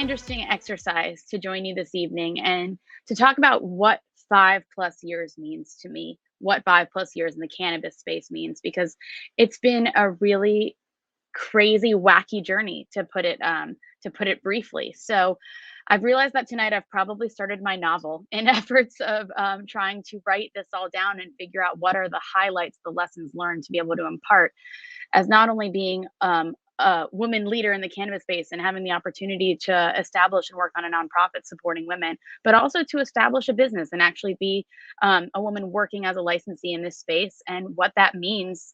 interesting exercise to join you this evening and to talk about what 5+ years means to me, what 5+ years in the cannabis space means, because it's been a really crazy, wacky journey to put it briefly. So I've realized that tonight I've probably started my novel in efforts of trying to write this all down and figure out what are the highlights, the lessons learned to be able to impart as not only being a woman leader in the cannabis space and having the opportunity to establish and work on a nonprofit supporting women, but also to establish a business and actually be a woman working as a licensee in this space and what that means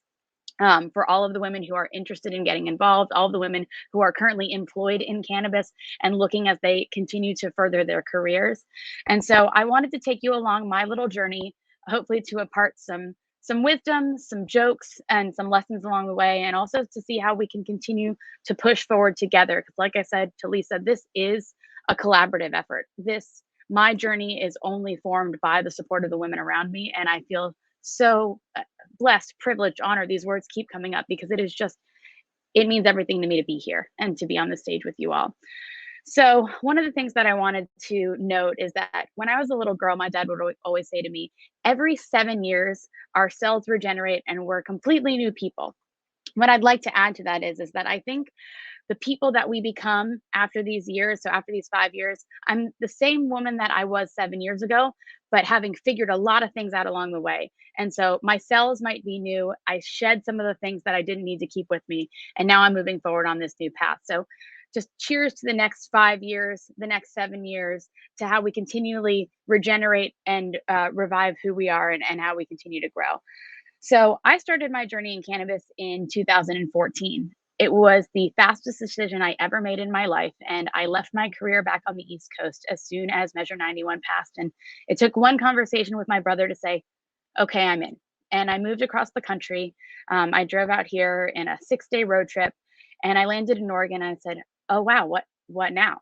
for all of the women who are interested in getting involved, all of the women who are currently employed in cannabis and looking as they continue to further their careers. And so I wanted to take you along my little journey, hopefully to impart some wisdom, some jokes, and some lessons along the way, and also to see how we can continue to push forward together. Because like I said to Lisa, this is a collaborative effort. My journey is only formed by the support of the women around me, and I feel so blessed, privileged, honored. These words keep coming up because it means everything to me to be here and to be on the stage with you all. So one of the things that I wanted to note is that when I was a little girl, my dad would always say to me, every 7 years, our cells regenerate and we're completely new people. What I'd like to add to that is that I think the people that we become after these years, so after these 5 years, I'm the same woman that I was 7 years ago, but having figured a lot of things out along the way. And so my cells might be new. I shed some of the things that I didn't need to keep with me. And now I'm moving forward on this new path. So just cheers to the next 5 years, the next 7 years, to how we continually regenerate and revive who we are and how we continue to grow. So I started my journey in cannabis in 2014. It was the fastest decision I ever made in my life. And I left my career back on the East Coast as soon as Measure 91 passed. And it took one conversation with my brother to say, okay, I'm in. And I moved across the country. I drove out here in a 6-day road trip and I landed in Oregon and I said, oh, wow, what now?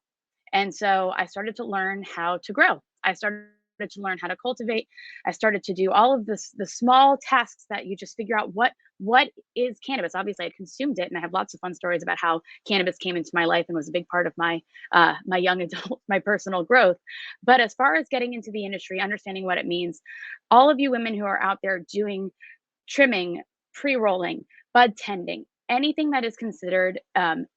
And so I started to learn how to grow. I started to learn how to cultivate. I started to do all of the small tasks that you just figure out what is cannabis. Obviously, I consumed it, and I have lots of fun stories about how cannabis came into my life and was a big part of my my young adult, my personal growth. But as far as getting into the industry, understanding what it means, all of you women who are out there doing trimming, pre-rolling, bud tending, anything that is considered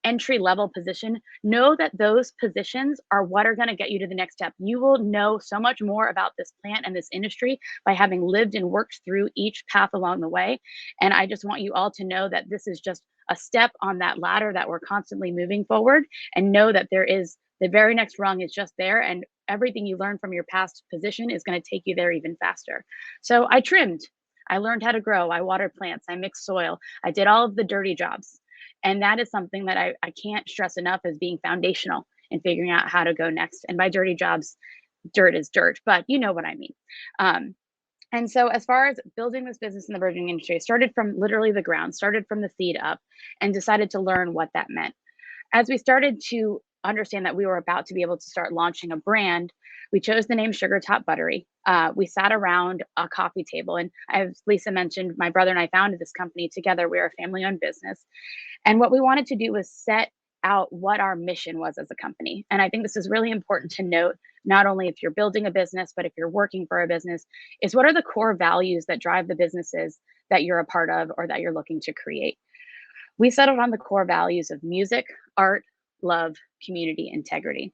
entry level position, know that those positions are what are going to get you to the next step. You will know so much more about this plant and this industry by having lived and worked through each path along the way. And I just want you all to know that this is just a step on that ladder that we're constantly moving forward, and know that there is the very next rung is just there, and everything you learn from your past position is going to take you there even faster. So I trimmed. I learned how to grow. I watered plants. I mixed soil. I did all of the dirty jobs. And that is something that I can't stress enough as being foundational in figuring out how to go next. And by dirty jobs, dirt is dirt, but you know what I mean. And so as far as building this business in the burgeoning industry, I started from literally the ground, started from the seed up, and decided to learn what that meant. As we started to understand that we were about to be able to start launching a brand, we chose the name Sugar Top Buddery. We sat around a coffee table, and as Lisa mentioned, my brother and I founded this company together. We're a family-owned business, and what we wanted to do was set out what our mission was as a company. And I think this is really important to note, not only if you're building a business, but if you're working for a business, is what are the core values that drive the businesses that you're a part of or that you're looking to create. We settled on the core values of music, art, love, community, integrity.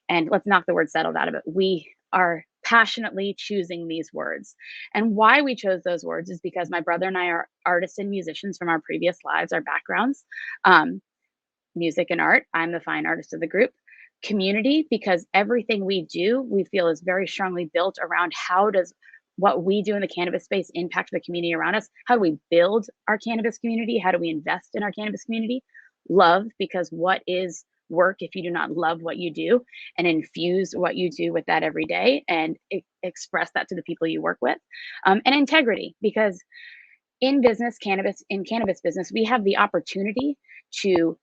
And let's knock the word settled out of it. We are passionately choosing these words. And why we chose those words is because my brother and I are artists and musicians from our previous lives, our backgrounds. Music and art. I'm the fine artist of the group. Community, because everything we do, we feel is very strongly built around how does what we do in the cannabis space impact the community around us? How do we build our cannabis community? How do we invest in our cannabis community? Love, because what is work if you do not love what you do and infuse what you do with that every day and express that to the people you work with? And integrity, because in cannabis business, we have the opportunity to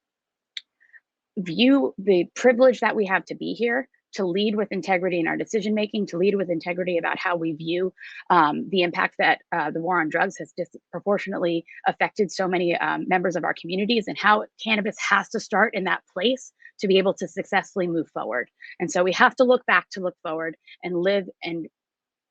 view the privilege that we have to be here, to lead with integrity in our decision making, to lead with integrity about how we view the impact that the war on drugs has disproportionately affected so many members of our communities, and how cannabis has to start in that place to be able to successfully move forward. And so we have to look back to look forward and live and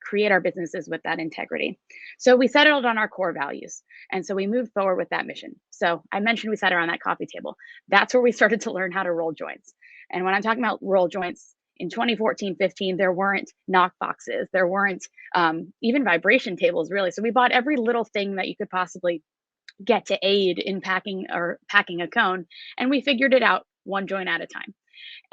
create our businesses with that integrity. So we settled on our core values. And so we moved forward with that mission. So I mentioned we sat around that coffee table. That's where we started to learn how to roll joints. And when I'm talking about roll joints, in 2014, 15, there weren't knock boxes. There weren't even vibration tables, really. So we bought every little thing that you could possibly get to aid in packing a cone. And we figured it out one joint at a time.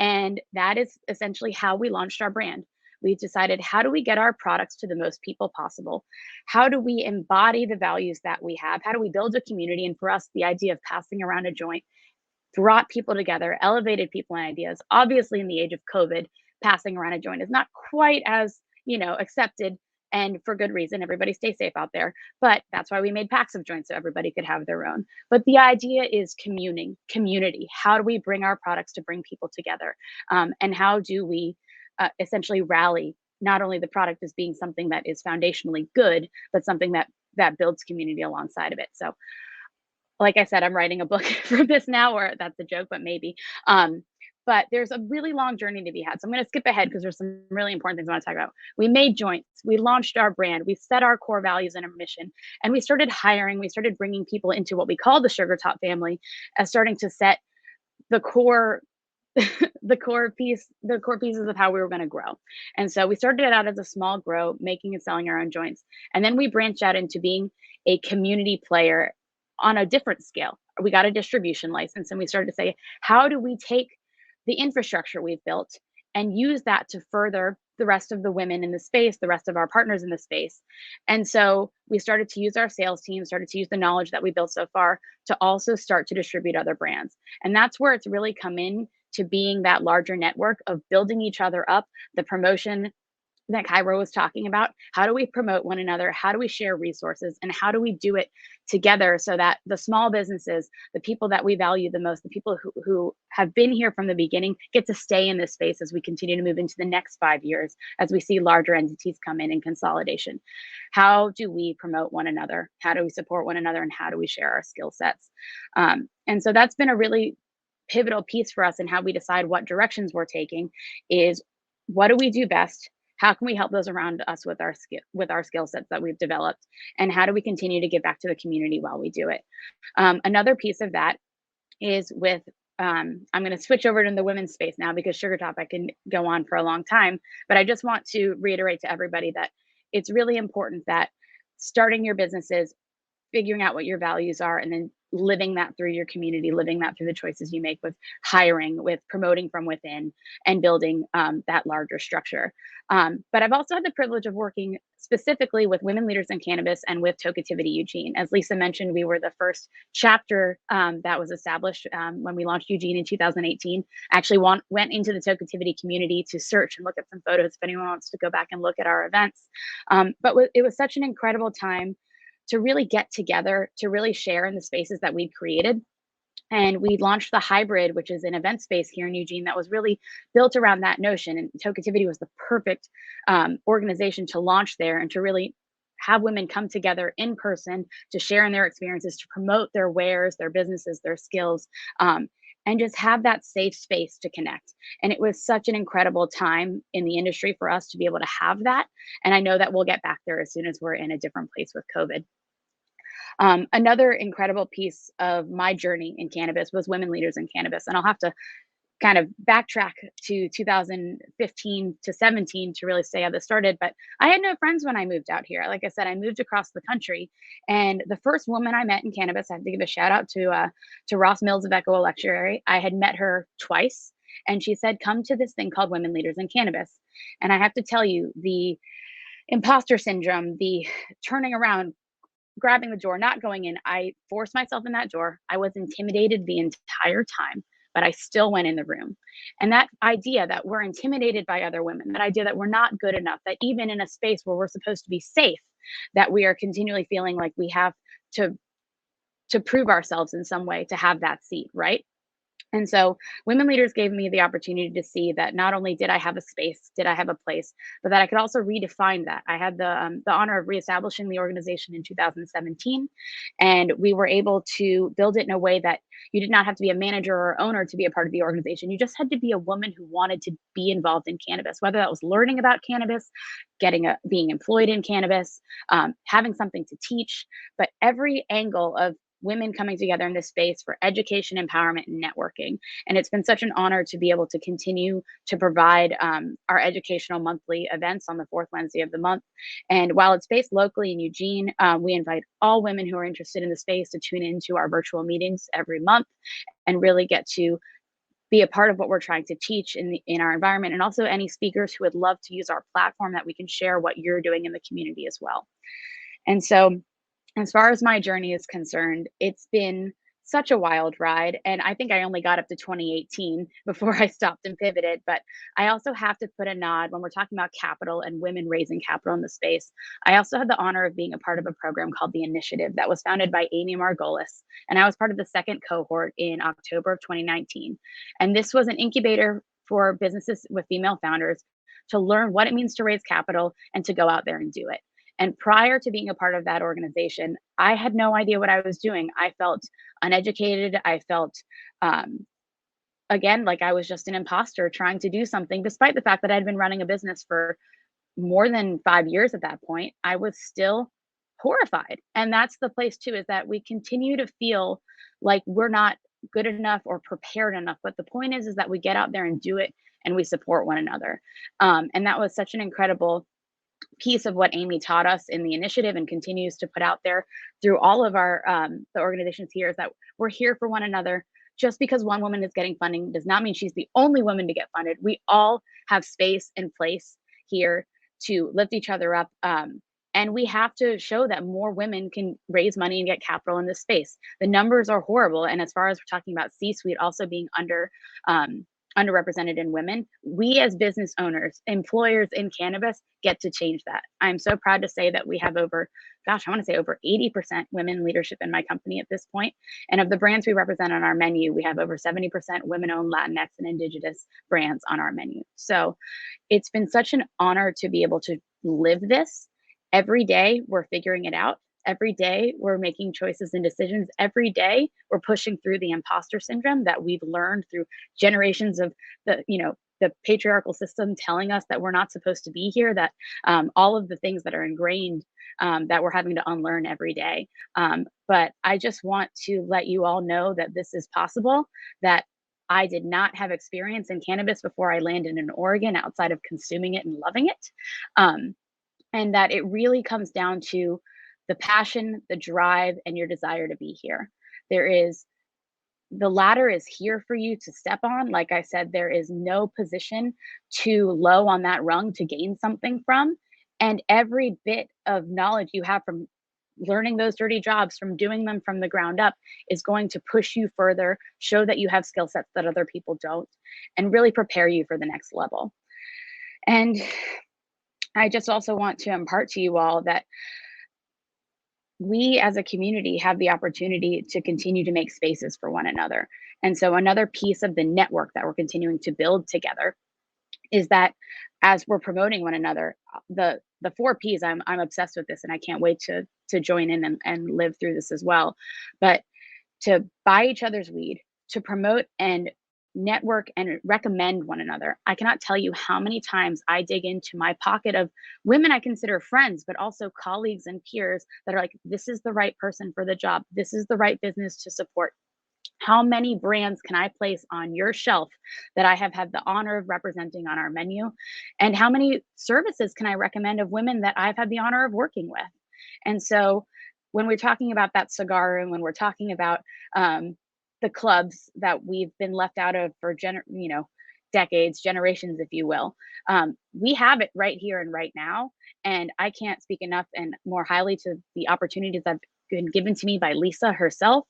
And that is essentially how we launched our brand. We decided, how do we get our products to the most people possible? How do we embody the values that we have? How do we build a community? And for us, the idea of passing around a joint brought people together, elevated people and ideas. Obviously, in the age of COVID, passing around a joint is not quite as, accepted, and for good reason. Everybody stay safe out there. But that's why we made packs of joints so everybody could have their own. But the idea is community. How do we bring our products to bring people together? And how do we essentially rally not only the product as being something that is foundationally good, but something that builds community alongside of it. So like I said, I'm writing a book for this now, or that's a joke, but maybe. But there's a really long journey to be had. So I'm going to skip ahead because there's some really important things I want to talk about. We made joints. We launched our brand. We set our core values and our mission. And we started hiring. We started bringing people into what we call the Sugar Top family, as starting to set the core the core pieces of how we were going to grow. And so we started it out as a small grow, making and selling our own joints. And then we branched out into being a community player on a different scale. We got a distribution license, and we started to say, how do we take the infrastructure we've built and use that to further the rest of the women in the space, the rest of our partners in the space? And so we started to use our sales team, started to use the knowledge that we built so far to also start to distribute other brands. And that's where it's really come in to being that larger network of building each other up, the promotion that Cairo was talking about. How do we promote one another? How do we share resources? And how do we do it together so that the small businesses, the people that we value the most, the people who have been here from the beginning, get to stay in this space as we continue to move into the next 5 years, as we see larger entities come in consolidation? How do we promote one another? How do we support one another? And how do we share our skill sets? And so that's been a really pivotal piece for us in how we decide what directions we're taking. Is what do we do best? How can we help those around us with our skill sets that we've developed? And how do we continue to give back to the community while we do it? Another piece of that is with, I'm going to switch over to the women's space now, because Sugar Top, I can go on for a long time, but I just want to reiterate to everybody that it's really important that starting your businesses, figuring out what your values are, and then living that through your community, living that through the choices you make with hiring, with promoting from within, and building that larger structure. But I've also had the privilege of working specifically with women leaders in cannabis and with Tokeativity Eugene. As Lisa mentioned, we were the first chapter that was established when we launched Eugene in 2018. I actually went into the Tokeativity community to search and look at some photos if anyone wants to go back and look at our events. But it was such an incredible time to really get together, to really share in the spaces that we'd created. And we launched the Hybrid, which is an event space here in Eugene that was really built around that notion. And Tokeativity was the perfect organization to launch there and to really have women come together in person to share in their experiences, to promote their wares, their businesses, their skills, and just have that safe space to connect. And it was such an incredible time in the industry for us to be able to have that. And I know that we'll get back there as soon as we're in a different place with COVID. Another incredible piece of my journey in cannabis was women leaders in cannabis. And I'll have to kind of backtrack to 2015 to 17 to really say how this started. But I had no friends when I moved out here. Like I said, I moved across the country. And the first woman I met in cannabis, I have to give a shout out to Ross Mills of Echo Electuary. I had met her twice. And she said, come to this thing called Women Leaders in Cannabis. And I have to tell you, the imposter syndrome, the turning around, grabbing the door, not going in. I forced myself in that door. I was intimidated the entire time, but I still went in the room. And that idea that we're intimidated by other women, that idea that we're not good enough, that even in a space where we're supposed to be safe, that we are continually feeling like we have to prove ourselves in some way to have that seat, right? And so women leaders gave me the opportunity to see that not only did I have a space, did I have a place, but that I could also redefine that. I had the honor of reestablishing the organization in 2017, and we were able to build it in a way that you did not have to be a manager or owner to be a part of the organization. You just had to be a woman who wanted to be involved in cannabis, whether that was learning about cannabis, being employed in cannabis, having something to teach, but every angle of women coming together in this space for education, empowerment, and networking. And it's been such an honor to be able to continue to provide our educational monthly events on the fourth Wednesday of the month. And while it's based locally in Eugene, we invite all women who are interested in the space to tune into our virtual meetings every month and really get to be a part of what we're trying to teach in our environment, and also any speakers who would love to use our platform that we can share what you're doing in the community as well. And so as far as my journey is concerned, it's been such a wild ride. And I think I only got up to 2018 before I stopped and pivoted. But I also have to put a nod when we're talking about capital and women raising capital in the space. I also had the honor of being a part of a program called The Initiative that was founded by Amy Margolis. And I was part of the second cohort in October of 2019. And this was an incubator for businesses with female founders to learn what it means to raise capital and to go out there and do it. And prior to being a part of that organization, I had no idea what I was doing. I felt uneducated. I felt, again, like I was just an imposter trying to do something, despite the fact that I had been running a business for more than 5 years at that point. I was still horrified. And that's the place, too, is that we continue to feel like we're not good enough or prepared enough. But the point is that we get out there and do it and we support one another. And that was such an incredible piece of what Amy taught us in the initiative and continues to put out there through all of our the organizations here, is that we're here for one another. Just because one woman is getting funding does not mean she's the only woman to get funded. We all have space and place here to lift each other up. And we have to show that more women can raise money and get capital in this space. The numbers are horrible. And as far as we're talking about C-suite also being underrepresented in women, we as business owners, employers in cannabis get to change that. I'm so proud to say that we have over 80% women leadership in my company at this point. And of the brands we represent on our menu, we have over 70% women-owned Latinx and Indigenous brands on our menu. So it's been such an honor to be able to live this. Every day we're figuring it out. Every day we're making choices and decisions. Every day we're pushing through the imposter syndrome that we've learned through generations of the patriarchal system telling us that we're not supposed to be here, that all of the things that are ingrained that we're having to unlearn every day. But I just want to let you all know that this is possible, that I did not have experience in cannabis before I landed in Oregon outside of consuming it and loving it. And that it really comes down to the passion, the drive, and your desire to be here. The ladder is here for you to step on. Like I said, there is no position too low on that rung to gain something from. And every bit of knowledge you have from learning those dirty jobs, from doing them from the ground up, is going to push you further, show that you have skill sets that other people don't, and really prepare you for the next level. And I just also want to impart to you all that we as a community have the opportunity to continue to make spaces for one another. And so another piece of the network that we're continuing to build together is that as we're promoting one another, the 4 Ps, I'm obsessed with this and I can't wait to join in and live through this as well. But to buy each other's weed, to promote and network and recommend one another. I cannot tell you how many times I dig into my pocket of women I consider friends, but also colleagues and peers that are like, this is the right person for the job. This is the right business to support. How many brands can I place on your shelf that I have had the honor of representing on our menu? And how many services can I recommend of women that I've had the honor of working with? And so when we're talking about that cigar room, when we're talking about the clubs that we've been left out of for decades, generations, if you will. We have it right here and right now. And I can't speak enough and more highly to the opportunities that have been given to me by Lisa herself,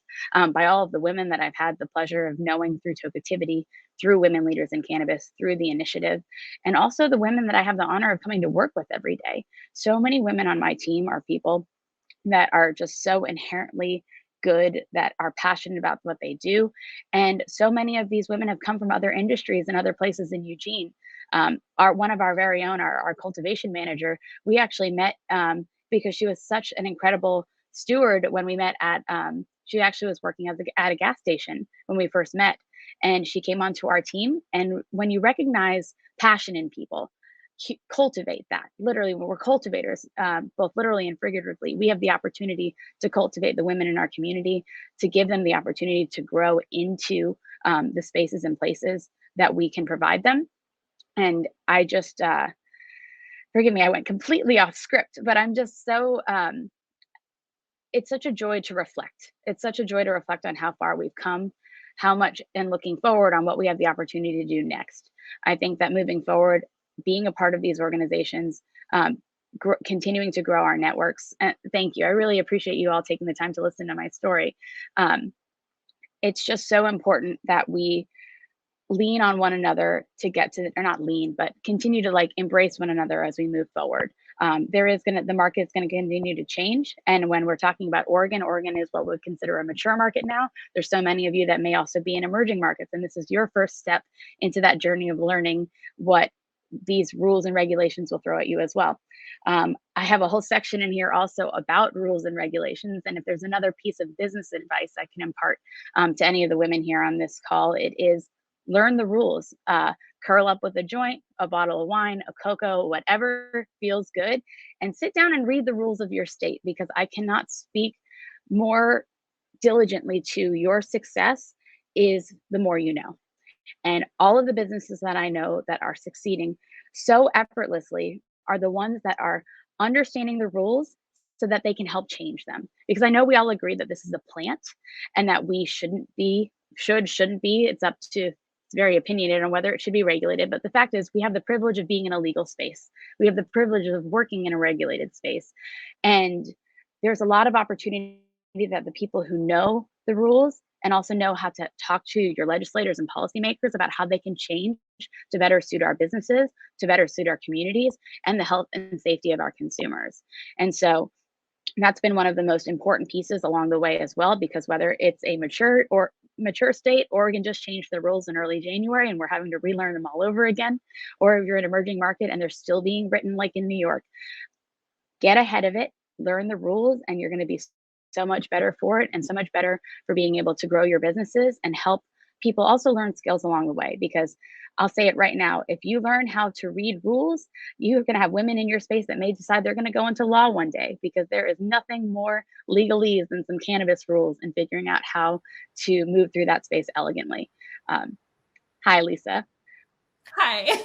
by all of the women that I've had the pleasure of knowing through Tokeativity, through Women Leaders in Cannabis, through the initiative, and also the women that I have the honor of coming to work with every day. So many women on my team are people that are just so inherently good, that are passionate about what they do. And so many of these women have come from other industries and other places in Eugene. One of our very own, our cultivation manager, we actually met because she was such an incredible steward when we met at, she actually was working at a gas station when we first met. And she came onto our team. And when you recognize passion in people, cultivate that. Literally, when we're cultivators, both literally and figuratively, we have the opportunity to cultivate the women in our community, to give them the opportunity to grow into the spaces and places that we can provide them. And I just, forgive me, I went completely off script, but I'm just so, it's such a joy to reflect. It's such a joy to reflect on how far we've come, how much, and looking forward on what we have the opportunity to do next. I think that moving forward, being a part of these organizations, continuing to grow our networks. Thank you. I really appreciate you all taking the time to listen to my story. It's just so important that we lean on one another to get to, or not lean, but continue to like embrace one another as we move forward. The market's going to continue to change. And when we're talking about Oregon is what we would consider a mature market now. There's so many of you that may also be in emerging markets. And this is your first step into that journey of learning what these rules and regulations will throw at you as well. I have a whole section in here also about rules and regulations. And if there's another piece of business advice I can impart to any of the women here on this call, it is learn the rules. Curl up with a joint, a bottle of wine, a cocoa, whatever feels good, and sit down and read the rules of your state, because I cannot speak more diligently to your success is the more you know. And all of the businesses that I know that are succeeding so effortlessly are the ones that are understanding the rules so that they can help change them. Because I know we all agree that this is a plant and that we shouldn't be, shouldn't be. It's up to, it's very opinionated on whether it should be regulated. But the fact is, we have the privilege of being in a legal space. We have the privilege of working in a regulated space. And there's a lot of opportunity that the people who know the rules and also know how to talk to your legislators and policymakers about how they can change to better suit our businesses, to better suit our communities, and the health and safety of our consumers. And so that's been one of the most important pieces along the way as well, because whether it's a mature state, Oregon just changed the rules in early January and we're having to relearn them all over again, or if you're an emerging market and they're still being written like in New York, get ahead of it, learn the rules, and you're going to be so much better for it, and so much better for being able to grow your businesses and help people also learn skills along the way. Because I'll say it right now, if you learn how to read rules, you're going to have women in your space that may decide they're going to go into law one day, because there is nothing more legalese than some cannabis rules and figuring out how to move through that space elegantly. Hi, Lisa. Hi.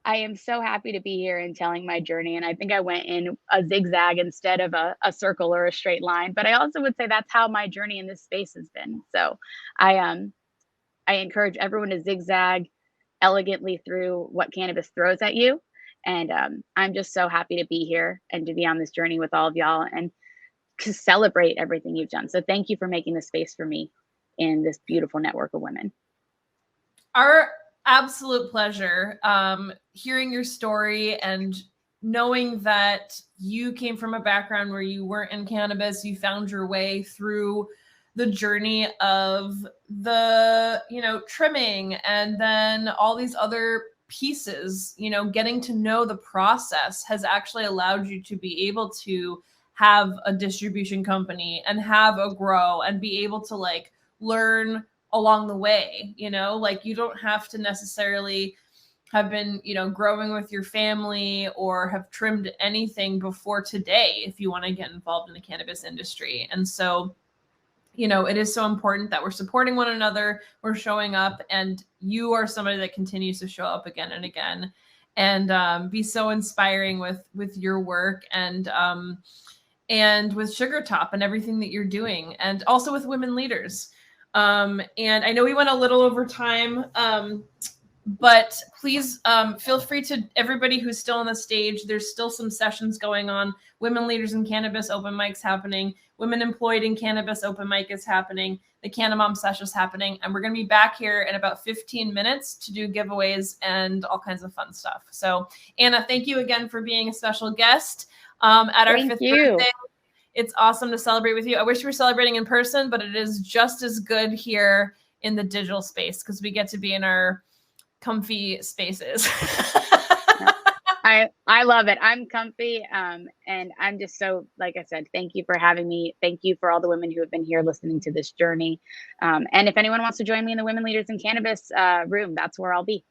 I am so happy to be here and telling my journey. And I think I went in a zigzag instead of a circle or a straight line. But I also would say that's how my journey in this space has been. So I encourage everyone to zigzag elegantly through what cannabis throws at you. And I'm just so happy to be here and to be on this journey with all of y'all and to celebrate everything you've done. So thank you for making this space for me in this beautiful network of women. Our absolute pleasure. Hearing your story and knowing that you came from a background where you weren't in cannabis, you found your way through the journey of the, trimming and then all these other pieces, getting to know the process has actually allowed you to be able to have a distribution company and have a grow and be able to learn along the way, you don't have to necessarily have been, growing with your family or have trimmed anything before today if you want to get involved in the cannabis industry. And so, it is so important that we're supporting one another, we're showing up, and you are somebody that continues to show up again and again and be so inspiring with your work and with Sugar Top and everything that you're doing, and also with women leaders. And I know we went a little over time, but please feel free to everybody who's still on the stage. There's still some sessions going on, Women Leaders in Cannabis open mics happening. Women Employed in Cannabis open mic is happening. The Cannamom Sesh is happening. And we're going to be back here in about 15 minutes to do giveaways and all kinds of fun stuff. So Anna, thank you again for being a special guest at our 5th birthday. It's awesome to celebrate with you. I wish we were celebrating in person, but it is just as good here in the digital space because we get to be in our comfy spaces. I love it. I'm comfy. And I'm just so, like I said, thank you for having me. Thank you for all the women who have been here listening to this journey. And if anyone wants to join me in the Women Leaders in Cannabis room, that's where I'll be.